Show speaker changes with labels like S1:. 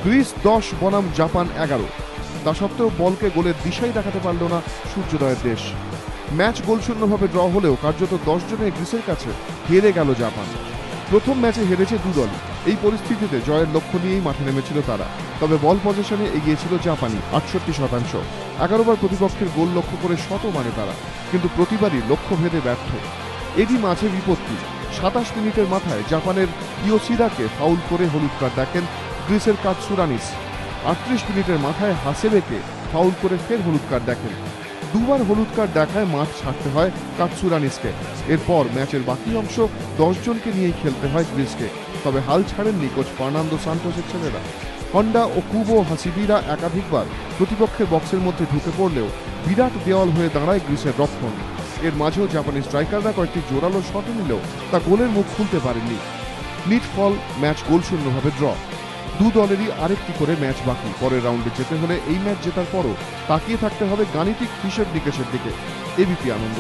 S1: Greece 10 বনাম Japan 11। তা সত্ত্বেও বলকে গোলের দিশাই দেখাতে পারল না সূর্যোদয়ের দেশ। ম্যাচ গোলশূন্যভাবে ড্র হলেও কার্যত 10 জনের গ্রিসের কাছে হেরে গেল জাপান। প্রথম ম্যাচে হেরেছে দুদলই। এই পরিস্থিতিতে জয়ের লক্ষ্য নিয়েই মাঠে নেমেছিল তারা। তবে বল পজিশনে এগিয়েছিল জাপানি 68%। 11 বার প্রতিপক্ষের গোল লক্ষ্য করে শত মানে তারা, কিন্তু প্রতিবারই লক্ষ্য ভেদে ব্যর্থ। এরই মাঝে বিপত্তি। 27 মিনিটের মাথায় জাপানের ইয়োশিদাকে ফাউল করে হলুদ কার্ড দেখেন গ্রিসের কাতসুরানিস। 38 মিনিটের মাথায় হাসেবেকে ফাউল করে ফের হলুদ কার্ড দেখেন। দুবার হলুদ কার্ড দেখায় মাঠ ছাড়তে হয় কাতসুরানিসকে। এরপর ম্যাচের বাকি অংশ 10 জনকে নিয়েই খেলতে হয় গ্রিসকে। তবে হাল ছাড়েননি কোচ ফার্নান্দো সান্টোসের ছেলেরা। হন্ডা ও কুবো হাসিবিরা একাধিকবার প্রতিপক্ষের বক্সের মধ্যে ঢুকে পড়লেও বিরাট দেওয়াল হয়ে দাঁড়ায় গ্রিসের রক্ষণ। এর মাঝেও জাপানি স্ট্রাইকাররা কয়েকটি জোরালো শট নিলেও তা গোলের মুখ খুলতে পারেননি। নিট ফল, ম্যাচ গোলশূন্যভাবে ড্র। দু দলেরই আরেকটি করে ম্যাচ বাকি। পরের রাউন্ডে যেতে হলে এই ম্যাচ জেতার পরও তাকিয়ে থাকতে হবে গাণিতিক হিসেব নিকেশের দিকে। এবিপি আনন্দ।